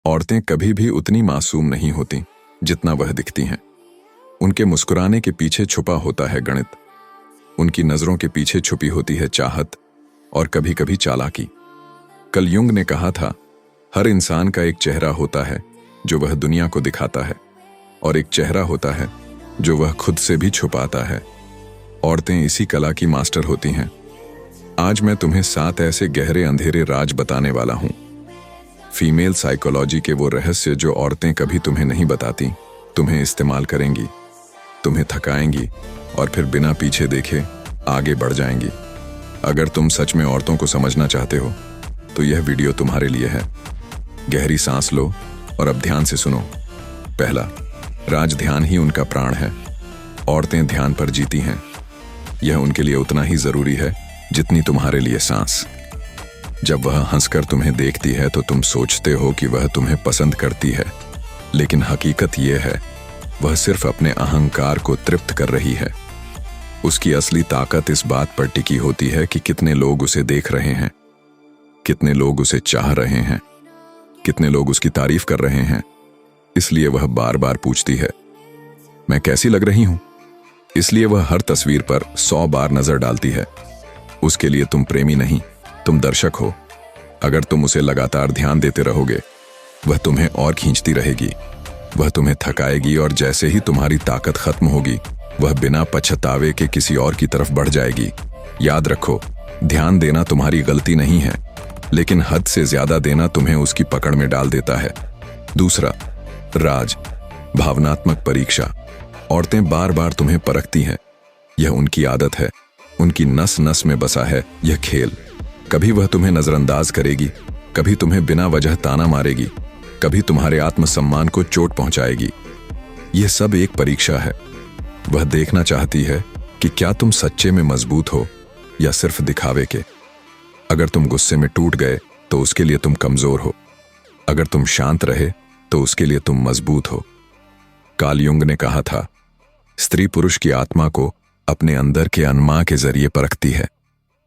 औरतें कभी भी उतनी मासूम नहीं होती जितना वह दिखती हैं। उनके मुस्कुराने के पीछे छुपा होता है गणित, उनकी नजरों के पीछे छुपी होती है चाहत और कभी कभी चालाकी। कल युंग ने कहा था, हर इंसान का एक चेहरा होता है जो वह दुनिया को दिखाता है, और एक चेहरा होता है जो वह खुद से भी छुपाता है। औरतें इसी कला की मास्टर होती हैं। आज मैं तुम्हें 7 ऐसे गहरे अंधेरे राज बताने वाला हूं। फीमेल साइकोलॉजी के वो रहस्य जो औरतें कभी तुम्हें नहीं बताती, तुम्हें इस्तेमाल करेंगी, तुम्हें थकाएंगी और फिर बिना पीछे देखे आगे बढ़ जाएंगी। अगर तुम सच में औरतों को समझना चाहते हो तो यह वीडियो तुम्हारे लिए है। गहरी सांस लो और अब ध्यान से सुनो। पहला राज, ध्यान ही उनका प्राण है। औरतें ध्यान पर जीती हैं। यह उनके लिए उतना ही जरूरी है जितनी तुम्हारे लिए सांस। जब वह हंसकर तुम्हें देखती है तो तुम सोचते हो कि वह तुम्हें पसंद करती है, लेकिन हकीकत यह है वह सिर्फ अपने अहंकार को तृप्त कर रही है। उसकी असली ताकत इस बात पर टिकी होती है कि कितने लोग उसे देख रहे हैं, कितने लोग उसे चाह रहे हैं, कितने लोग उसकी तारीफ कर रहे हैं। इसलिए वह बार बार पूछती है, मैं कैसी लग रही हूं? इसलिए वह हर तस्वीर पर 100 बार नजर डालती है। उसके लिए तुम प्रेमी नहीं, तुम दर्शक हो। अगर तुम उसे लगातार ध्यान देते रहोगे, वह तुम्हें और खींचती रहेगी, वह तुम्हें थकाएगी, और जैसे ही तुम्हारी ताकत खत्म होगी, वह बिना पछतावे के किसी और की तरफ बढ़ जाएगी। याद रखो, ध्यान देना तुम्हारी गलती नहीं है, लेकिन हद से ज्यादा देना तुम्हें उसकी पकड़ में डाल देता है। दूसरा राज, भावनात्मक परीक्षा। औरतें बार बार तुम्हें परखती हैं। यह उनकी आदत है, उनकी नस नस में बसा है यह खेल। कभी वह तुम्हें नजरअंदाज करेगी, कभी तुम्हें बिना वजह ताना मारेगी, कभी तुम्हारे आत्मसम्मान को चोट पहुंचाएगी। यह सब एक परीक्षा है। वह देखना चाहती है कि क्या तुम सच्चे में मजबूत हो या सिर्फ दिखावे के। अगर तुम गुस्से में टूट गए तो उसके लिए तुम कमजोर हो, अगर तुम शांत रहे तो उसके लिए तुम मजबूत हो। कार्ल युंग ने कहा था, स्त्री पुरुष की आत्मा को अपने अंदर के अनमा के जरिए परखती है।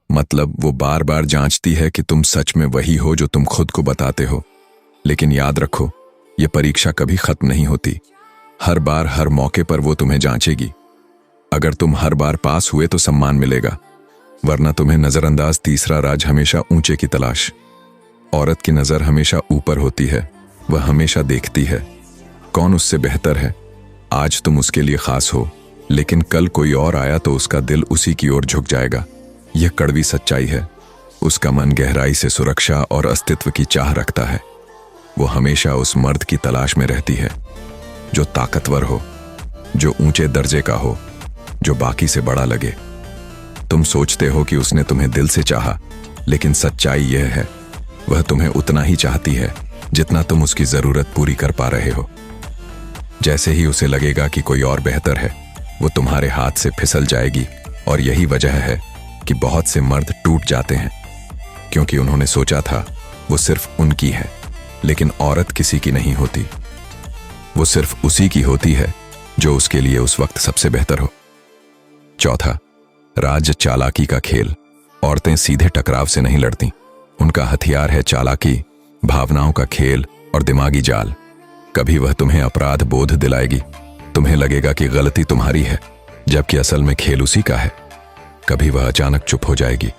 मतलब वो बार बार जांचती है कि तुम सच में वही हो जो तुम खुद को बताते हो। लेकिन याद रखो, यह परीक्षा कभी खत्म नहीं होती। हर बार हर मौके पर वो तुम्हें जांचेगी। अगर तुम हर बार पास हुए तो सम्मान मिलेगा, वरना तुम्हें नजरअंदाज। तीसरा राज, हमेशा ऊंचे की तलाश। औरत की नजर हमेशा ऊपर होती है। वह हमेशा देखती है कौन उससे बेहतर है। आज तुम उसके लिए खास हो, लेकिन कल कोई और आया तो उसका दिल उसी की ओर झुक जाएगा। यह कड़वी सच्चाई है। उसका मन गहराई से सुरक्षा और अस्तित्व की चाह रखता है। वो हमेशा उस मर्द की तलाश में रहती है जो ताकतवर हो, जो ऊंचे दर्जे का हो, जो बाकी से बड़ा लगे। तुम सोचते हो कि उसने तुम्हें दिल से चाहा, लेकिन सच्चाई यह है वह तुम्हें उतना ही चाहती है जितना तुम उसकी जरूरत पूरी कर पा रहे हो। जैसे ही उसे लगेगा कि कोई और बेहतर है, वो तुम्हारे हाथ से फिसल जाएगी। और यही वजह है कि बहुत से मर्द टूट जाते हैं, क्योंकि उन्होंने सोचा था वो सिर्फ उनकी है। लेकिन औरत किसी की नहीं होती, वो सिर्फ उसी की होती है जो उसके लिए उस वक्त सबसे बेहतर हो। चौथा राज, चालाकी का खेल। औरतें सीधे टकराव से नहीं लड़ती, उनका हथियार है चालाकी, भावनाओं का खेल और दिमागी जाल। कभी वह तुम्हें अपराध बोध दिलाएगी, तुम्हें लगेगा कि गलती तुम्हारी है, जबकि असल में खेल उसी का है। कभी वह अचानक चुप हो जाएगी,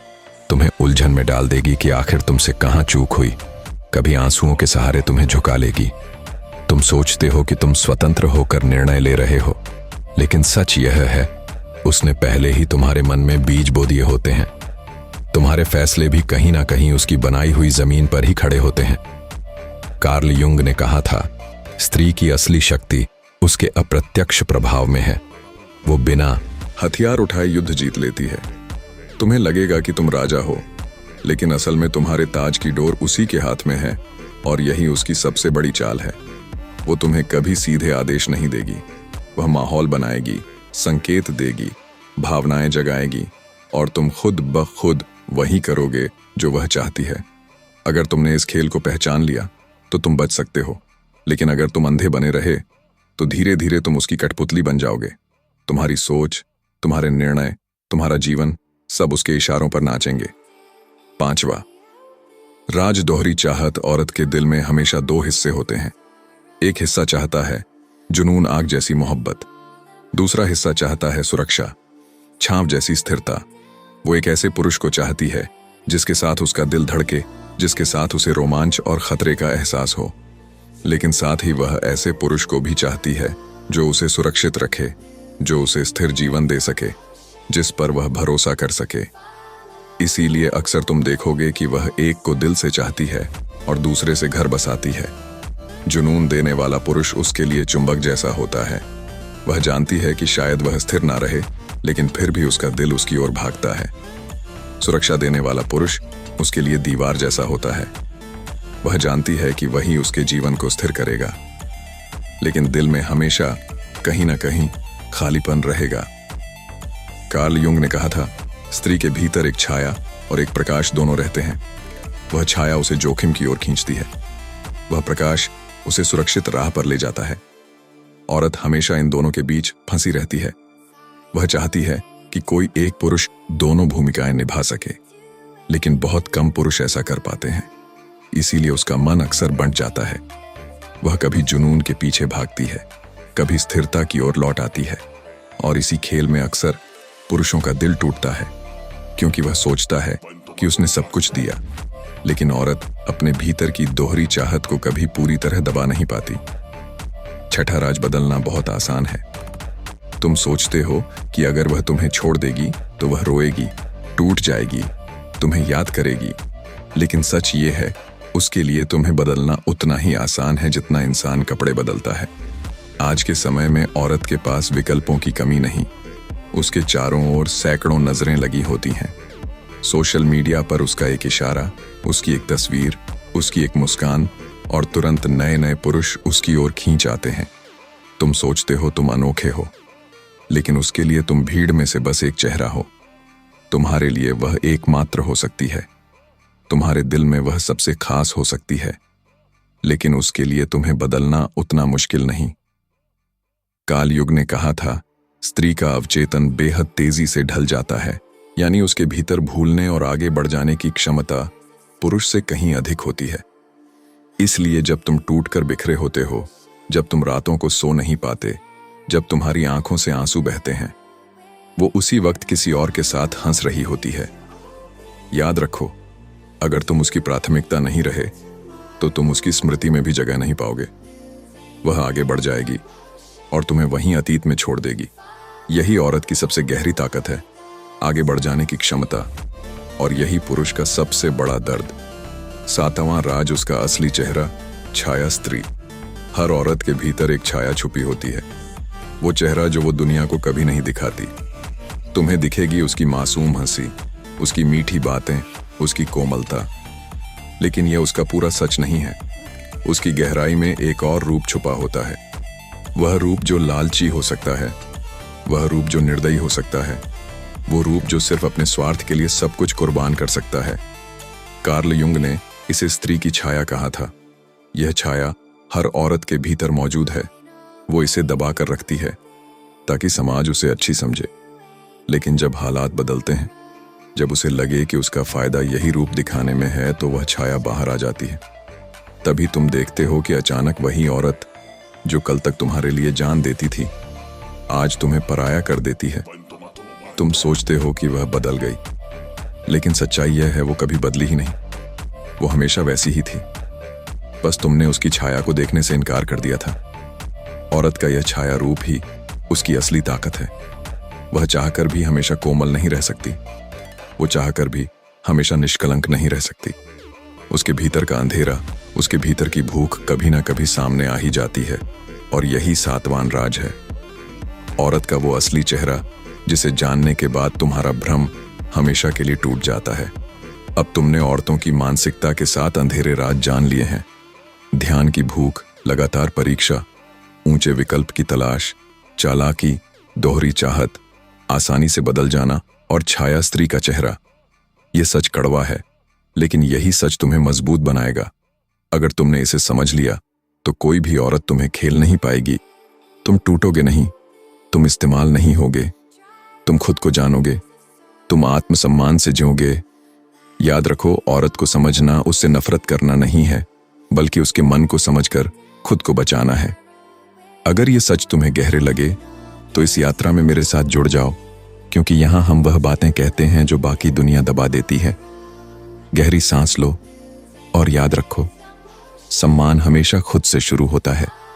तुम्हें उलझन में डाल देगी कि आखिर तुमसे कहां चूक हुई। कभी आंसुओं के सहारे तुम्हें झुका लेगी। तुम सोचते हो कि तुम स्वतंत्र होकर निर्णय ले रहे हो, लेकिन सच यह है उसने पहले ही तुम्हारे मन में बीज बो दिए होते हैं। तुम्हारे फैसले भी कहीं ना कहीं उसकी बनाई हुई जमीन पर ही खड़े होते हैं। कार्ल युंग ने कहा था, स्त्री की असली शक्ति उसके अप्रत्यक्ष प्रभाव में है। वो बिना हथियार उठाए युद्ध जीत लेती है। तुम्हें लगेगा कि तुम राजा हो, लेकिन असल में तुम्हारे ताज की डोर उसी के हाथ में है, और यही उसकी सबसे बड़ी चाल है। वो तुम्हें कभी सीधे आदेश नहीं देगी, वह माहौल बनाएगी, संकेत देगी, भावनाएं जगाएगी, और तुम खुद ब खुद वही करोगे जो वह चाहती है। अगर तुमने इस खेल को पहचान लिया तो तुम बच सकते हो, लेकिन अगर तुम अंधे बने रहे तो धीरे धीरे तुम उसकी कठपुतली बन जाओगे। तुम्हारी सोच, तुम्हारे निर्णय, तुम्हारा जीवन सब उसके इशारों पर नाचेंगे। पांचवा राज दोहरी चाहत औरत के दिल में हमेशा दो हिस्से होते हैं। एक हिस्सा चाहता है जुनून आग जैसी मोहब्बत, दूसरा हिस्सा चाहता है सुरक्षा, छांव जैसी स्थिरता। वो एक ऐसे पुरुष को चाहती है जिसके साथ उसका दिल धड़के, जिसके साथ उसे रोमांच और खतरे का एहसास हो। लेकिन साथ ही वह ऐसे पुरुष को भी चाहती है जो उसे सुरक्षित रखे, जो उसे स्थिर जीवन दे सके, जिस पर वह भरोसा कर सके। इसीलिए अक्सर तुम देखोगे कि वह एक को दिल से चाहती है और दूसरे से घर बसाती है। जुनून देने वाला पुरुष उसके लिए चुंबक जैसा होता है। वह जानती है कि शायद वह स्थिर ना रहे, लेकिन फिर भी उसका दिल उसकी ओर भागता है। सुरक्षा देने वाला पुरुष उसके लिए दीवार जैसा होता है। वह जानती है कि वही उसके जीवन को स्थिर करेगा, लेकिन दिल में हमेशा कहीं ना कहीं खालीपन रहेगा। कार्ल युंग ने कहा था, स्त्री के भीतर एक छाया और एक प्रकाश दोनों रहते हैं। वह छाया उसे जोखिम की ओर खींचती है, वह प्रकाश उसे सुरक्षित राह पर ले जाता है। औरत हमेशा इन दोनों के बीच फंसी रहती है। वह चाहती है कि कोई एक पुरुष दोनों भूमिकाएं निभा सके, लेकिन बहुत कम पुरुष ऐसा कर पाते हैं। इसीलिए उसका मन अक्सर बंट जाता है। वह कभी जुनून के पीछे भागती है, कभी स्थिरता की ओर लौट आती है, और इसी खेल में अक्सर पुरुषों का दिल टूटता है, क्योंकि वह सोचता है कि उसने सब कुछ दिया, लेकिन औरत अपने भीतर की दोहरी चाहत को कभी पूरी तरह दबा नहीं पाती। छठा राज बदलना बहुत आसान है। तुम सोचते हो कि अगर वह तुम्हें छोड़ देगी तो वह रोएगी, टूट जाएगी, तुम्हें याद करेगी, लेकिन सच ये है, उसके लिए तुम्हें बदलना उतना ही आसान है जितना इंसान कपड़े बदलता है। आज के समय में औरत के पास विकल्पों की कमी नहीं। उसके चारों ओर सैकड़ों नजरें लगी होती हैं। सोशल मीडिया पर उसका एक इशारा, उसकी एक तस्वीर, उसकी एक मुस्कान, और तुरंत नए नए पुरुष उसकी ओर खींच आते हैं। तुम सोचते हो तुम अनोखे हो, लेकिन उसके लिए तुम भीड़ में से बस एक चेहरा हो। तुम्हारे लिए वह एकमात्र हो सकती है। तुम्हारे दिल में वह सबसे खास हो सकती है, लेकिन उसके लिए तुम्हें बदलना उतना मुश्किल नहीं। काल युग ने कहा था, स्त्री का अवचेतन बेहद तेजी से ढल जाता है, यानी उसके भीतर भूलने और आगे बढ़ जाने की क्षमता पुरुष से कहीं अधिक होती है। इसलिए जब तुम टूटकर बिखरे होते हो, जब तुम रातों को सो नहीं पाते, जब तुम्हारी आंखों से आंसू बहते हैं, वो उसी वक्त किसी और के साथ हंस रही होती है। याद रखो, अगर तुम उसकी प्राथमिकता नहीं रहे तो तुम उसकी स्मृति में भी जगह नहीं पाओगे। वह आगे बढ़ जाएगी और तुम्हें वहीं अतीत में छोड़ देगी। यही औरत की सबसे गहरी ताकत है, आगे बढ़ जाने की क्षमता, और यही पुरुष का सबसे बड़ा दर्द। सातवां राज उसका असली चेहरा, छाया स्त्री। हर औरत के भीतर एक छाया छुपी होती है, वो चेहरा जो वो दुनिया को कभी नहीं दिखाती। तुम्हें दिखेगी उसकी मासूम हंसी, उसकी मीठी बातें, उसकी कोमलता, लेकिन यह उसका पूरा सच नहीं है। उसकी गहराई में एक और रूप छुपा होता है। वह रूप जो लालची हो सकता है, वह रूप जो निर्दयी हो सकता है, वो रूप जो सिर्फ अपने स्वार्थ के लिए सब कुछ कुर्बान कर सकता है। कार्ल युंग ने इसे स्त्री की छाया कहा था। यह छाया हर औरत के भीतर मौजूद है। वो इसे दबा कर रखती है ताकि समाज उसे अच्छी समझे, लेकिन जब हालात बदलते हैं, जब उसे लगे कि उसका फायदा यही रूप दिखाने में है, तो वह छाया बाहर आ जाती है। तभी तुम देखते हो कि अचानक वही औरत जो कल तक तुम्हारे लिए जान देती थी, आज तुम्हें पराया कर देती है। तुम सोचते हो कि वह बदल गई, लेकिन सच्चाई यह है, वो कभी बदली ही नहीं। वो हमेशा वैसी ही थी, बस तुमने उसकी छाया को देखने से इनकार कर दिया था। औरत का यह छाया रूप ही उसकी असली ताकत है। वह चाहकर भी हमेशा कोमल नहीं रह सकती, वो चाहकर भी हमेशा निष्कलंक नहीं रह सकती। उसके भीतर का अंधेरा, उसके भीतर की भूख कभी ना कभी सामने आ ही जाती है, और यही सातवां राज है। औरत का वो असली चेहरा जिसे जानने के बाद तुम्हारा भ्रम हमेशा के लिए टूट जाता है। अब तुमने औरतों की मानसिकता के साथ अंधेरे राज जान लिए हैं। ध्यान की भूख, लगातार परीक्षा, ऊंचे विकल्प की तलाश, चालाकी, दोहरी चाहत, आसानी से बदल जाना और छाया स्त्री का चेहरा। यह सच कड़वा है, लेकिन यही सच तुम्हें मजबूत बनाएगा। अगर तुमने इसे समझ लिया तो कोई भी औरत तुम्हें खेल नहीं पाएगी। तुम टूटोगे नहीं, तुम इस्तेमाल नहीं होगे, तुम खुद को जानोगे, तुम आत्मसम्मान से जियोगे, याद रखो, औरत को समझना उससे नफरत करना नहीं है, बल्कि उसके मन को समझकर खुद को बचाना है। अगर ये सच तुम्हें गहरे लगे तो इस यात्रा में मेरे साथ जुड़ जाओ, क्योंकि यहां हम वह बातें कहते हैं जो बाकी दुनिया दबा देती है। गहरी सांस लो और याद रखो, सम्मान हमेशा खुद से शुरू होता है।